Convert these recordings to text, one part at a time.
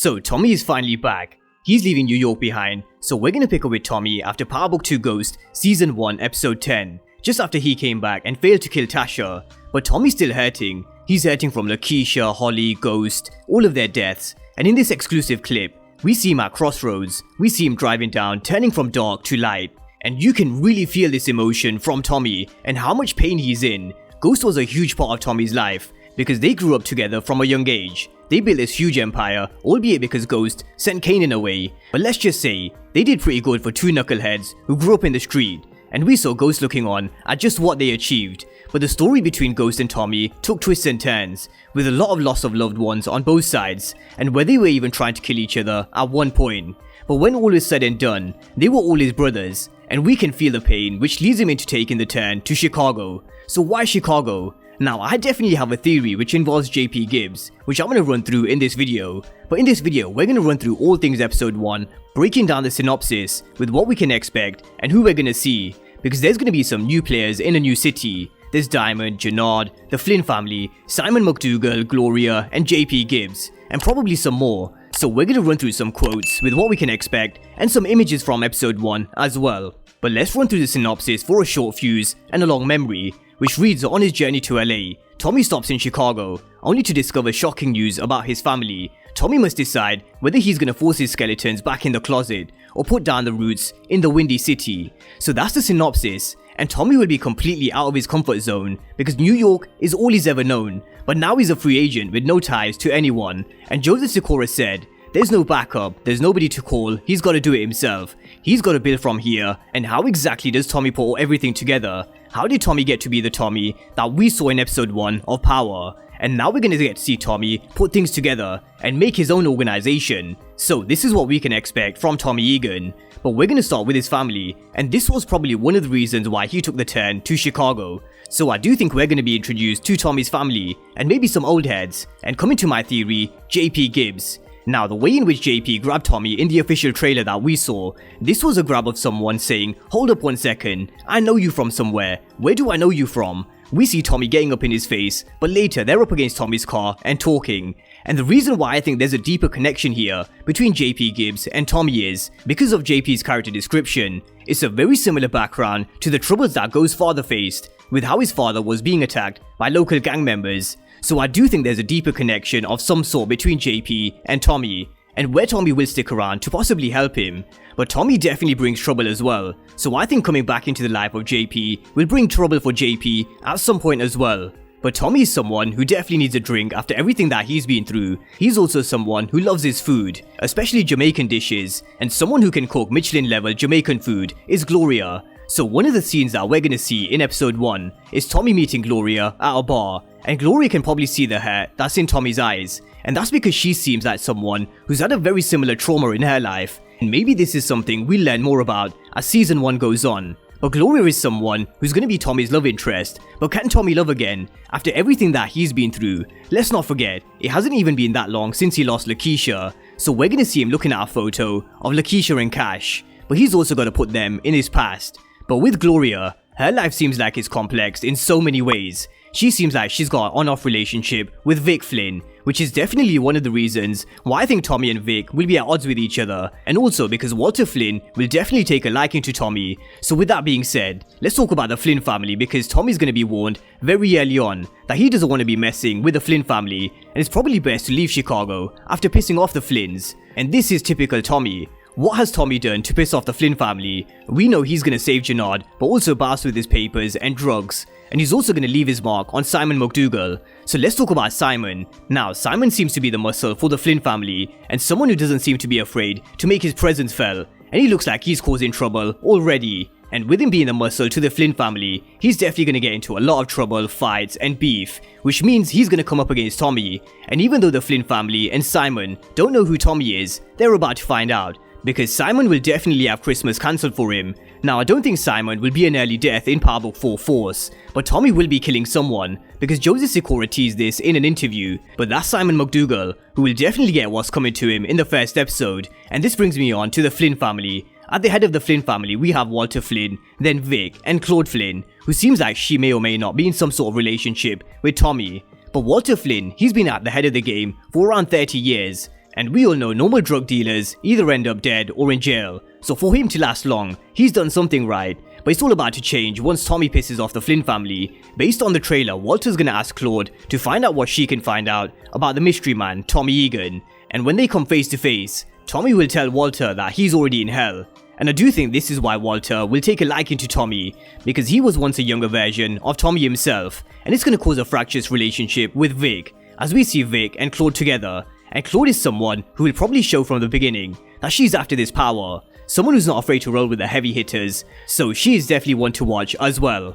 So Tommy is finally back. He's leaving New York behind, so we're gonna pick up with Tommy after Power Book 2 Ghost Season 1 Episode 10, just after he came back and failed to kill Tasha. But Tommy's still hurting. He's hurting from Lakeisha, Holly, Ghost, all of their deaths. And in this exclusive clip, we see him at crossroads. We see him driving down, turning from dark to light. And you can really feel this emotion from Tommy and how much pain he's in. Ghost was a huge part of Tommy's life because they grew up together from a young age. They built this huge empire, albeit because Ghost sent Kanan away. But let's just say, they did pretty good for two knuckleheads who grew up in the street. And we saw Ghost looking on at just what they achieved. But the story between Ghost and Tommy took twists and turns, with a lot of loss of loved ones on both sides, and where they were even trying to kill each other at one point. But when all is said and done, they were all his brothers, and we can feel the pain, which leads him into taking the turn to Chicago. So why Chicago? Now, I definitely have a theory which involves JP Gibbs, which I'm going to run through in this video. But in this video, we're going to run through all things episode 1, breaking down the synopsis with what we can expect and who we're going to see. Because there's going to be some new players in a new city. There's Diamond, Jenard, the Flynn family, Simon McDougal, Gloria, and JP Gibbs, and probably some more. So we're going to run through some quotes with what we can expect and some images from episode 1 as well. But let's run through the synopsis for a short fuse and a long memory, which reads on his journey to LA. Tommy stops in Chicago, only to discover shocking news about his family. Tommy must decide whether he's gonna force his skeletons back in the closet or put down the roots in the Windy City. So that's the synopsis, and Tommy will be completely out of his comfort zone because New York is all he's ever known. But now he's a free agent with no ties to anyone, and Joseph Sikora said, there's no backup, there's nobody to call, he's gotta do it himself. He's gotta build from here. And how exactly does Tommy put everything together? How did Tommy get to be the Tommy that we saw in episode 1 of Power? And now we're gonna get to see Tommy put things together and make his own organization. So this is what we can expect from Tommy Egan. But we're gonna start with his family, and this was probably one of the reasons why he took the turn to Chicago. So I do think we're gonna be introduced to Tommy's family, and maybe some old heads, and coming to my theory, JP Gibbs. Now, the way in which JP grabbed Tommy in the official trailer that we saw, this was a grab of someone saying, hold up 1 second, I know you from somewhere, where do I know you from? We see Tommy getting up in his face, but later they're up against Tommy's car and talking. And the reason why I think there's a deeper connection here between JP Gibbs and Tommy is because of JP's character description. It's a very similar background to the troubles that Ghost's father faced, with how his father was being attacked by local gang members. So I do think there's a deeper connection of some sort between JP and Tommy, and where Tommy will stick around to possibly help him. But Tommy definitely brings trouble as well, so I think coming back into the life of JP will bring trouble for JP at some point as well. But Tommy is someone who definitely needs a drink after everything that he's been through. He's also someone who loves his food, especially Jamaican dishes, and someone who can cook Michelin level Jamaican food is Gloria. So one of the scenes that we're gonna see in episode 1 is Tommy meeting Gloria at a bar, and Gloria can probably see the hurt that's in Tommy's eyes, and that's because she seems like someone who's had a very similar trauma in her life, and maybe this is something we'll learn more about as season 1 goes on. But Gloria is someone who's gonna be Tommy's love interest, but can Tommy love again after everything that he's been through? Let's not forget, it hasn't even been that long since he lost Lakeisha, so we're gonna see him looking at a photo of Lakeisha and Cash, but he's also gotta put them in his past. But with Gloria, her life seems like it's complex in so many ways. She seems like she's got an on-off relationship with Vic Flynn, which is definitely one of the reasons why I think Tommy and Vic will be at odds with each other, and also because Walter Flynn will definitely take a liking to Tommy. So with that being said, let's talk about the Flynn family, because Tommy's going to be warned very early on that he doesn't want to be messing with the Flynn family, and it's probably best to leave Chicago after pissing off the Flynns. And this is typical Tommy. What has Tommy done to piss off the Flynn family? We know he's gonna save Jenard, but also bounce with his papers and drugs. And he's also gonna leave his mark on Simon McDougal. So let's talk about Simon. Now, Simon seems to be the muscle for the Flynn family, and someone who doesn't seem to be afraid to make his presence felt. And he looks like he's causing trouble already. And with him being the muscle to the Flynn family, he's definitely gonna get into a lot of trouble, fights, and beef, which means he's gonna come up against Tommy. And even though the Flynn family and Simon don't know who Tommy is, they're about to find out, because Simon will definitely have Christmas cancelled for him. Now, I don't think Simon will be an early death in Power Book 4 Force, but Tommy will be killing someone, because Joseph Sikora teased this in an interview. But that's Simon McDougal, who will definitely get what's coming to him in the first episode. And this brings me on to the Flynn family. At the head of the Flynn family, we have Walter Flynn, then Vic, and Claud Flynn, who seems like she may or may not be in some sort of relationship with Tommy. But Walter Flynn, he's been at the head of the game for around 30 years. And we all know normal drug dealers either end up dead or in jail, so for him to last long, he's done something right. But it's all about to change once Tommy pisses off the Flynn family. Based on the trailer, Walter's gonna ask Claud to find out what she can find out about the mystery man, Tommy Egan. And when they come face to face, Tommy will tell Walter that he's already in hell. And I do think this is why Walter will take a liking to Tommy, because he was once a younger version of Tommy himself, and it's gonna cause a fractious relationship with Vic, as we see Vic and Claud together. And Claud is someone who will probably show from the beginning that she's after this power, someone who's not afraid to roll with the heavy hitters, so she is definitely one to watch as well.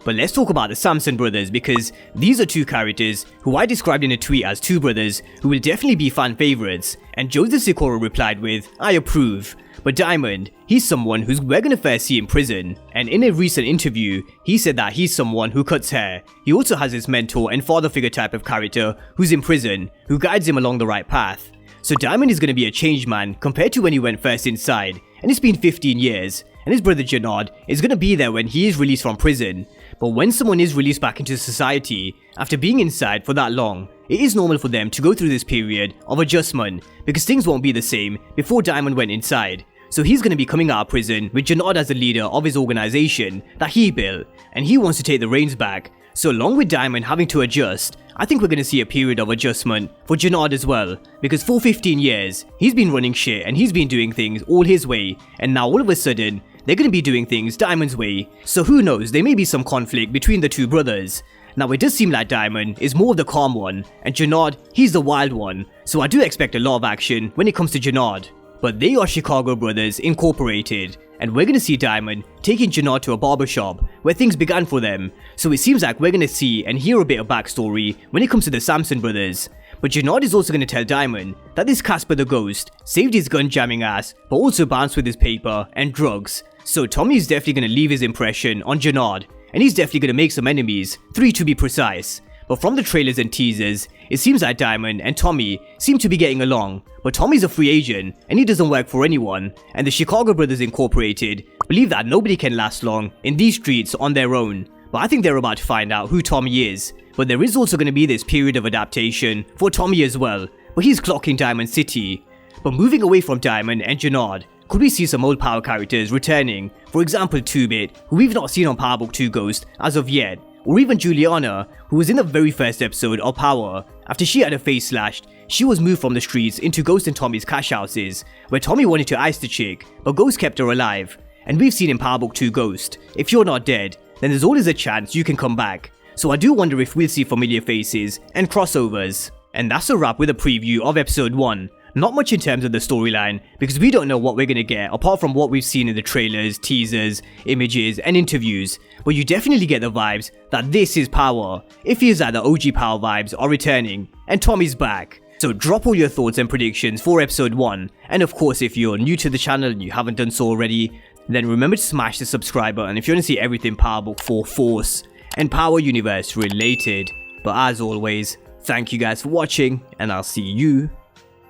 But let's talk about the Samson Brothers, because these are two characters who I described in a tweet as two brothers who will definitely be fan favorites, and Joseph Sikora replied with, "I approve." But Diamond, he's someone who's we're gonna first see in prison, and in a recent interview, he said that he's someone who cuts hair. He also has his mentor and father figure type of character who's in prison, who guides him along the right path. So Diamond is gonna be a changed man compared to when he went first inside, and it's been 15 years, and his brother Jenard is gonna be there when he is released from prison. But when someone is released back into society after being inside for that long, it is normal for them to go through this period of adjustment, because things won't be the same before Diamond went inside. So he's going to be coming out of prison with Jenard as the leader of his organization that he built, and he wants to take the reins back. So along with Diamond having to adjust, I think we're going to see a period of adjustment for Jenard as well, because for 15 years, he's been running shit and he's been doing things all his way, and now all of a sudden, they're going to be doing things Diamond's way. So who knows, there may be some conflict between the two brothers. Now it does seem like Diamond is more of the calm one, and Jenard, he's the wild one, so I do expect a lot of action when it comes to Jenard. But they are Chicago Brothers Incorporated, and we're gonna see Diamond taking Jenard to a barbershop where things began for them, so it seems like we're gonna see and hear a bit of backstory when it comes to the Samson Brothers. But Jenard is also gonna tell Diamond that this Casper the Ghost saved his gun jamming ass, but also bounced with his paper and drugs. So Tommy is definitely gonna leave his impression on Jenard, and he's definitely gonna make some enemies, 3 to be precise. But from the trailers and teasers, it seems like Diamond and Tommy seem to be getting along, but Tommy's a free agent and he doesn't work for anyone, and the Chicago Brothers Incorporated believe that nobody can last long in these streets on their own. But I think they're about to find out who Tommy is. But there is also going to be this period of adaptation for Tommy as well, but he's clocking Diamond City. But moving away from Diamond and Jenard, could we see some old Power characters returning? For example 2-Bit, who we've not seen on Power Book 2 Ghost as of yet. Or even Juliana, who was in the very first episode of Power. After she had her face slashed, she was moved from the streets into Ghost and Tommy's cash houses, where Tommy wanted to ice the chick, but Ghost kept her alive. And we've seen in Power Book 2 Ghost, if you're not dead, then there's always a chance you can come back. So I do wonder if we'll see familiar faces and crossovers. And that's a wrap with a preview of episode 1. Not much in terms of the storyline, because we don't know what we're gonna get apart from what we've seen in the trailers, teasers, images, and interviews. But you definitely get the vibes that this is Power. It feels like the OG Power vibes are returning, and Tommy's back. So drop all your thoughts and predictions for episode 1. And of course, if you're new to the channel and you haven't done so already, then remember to smash the subscribe button if you want to see everything Power Book 4 Force and Power Universe related. But as always, thank you guys for watching, and I'll see you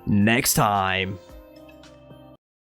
next time.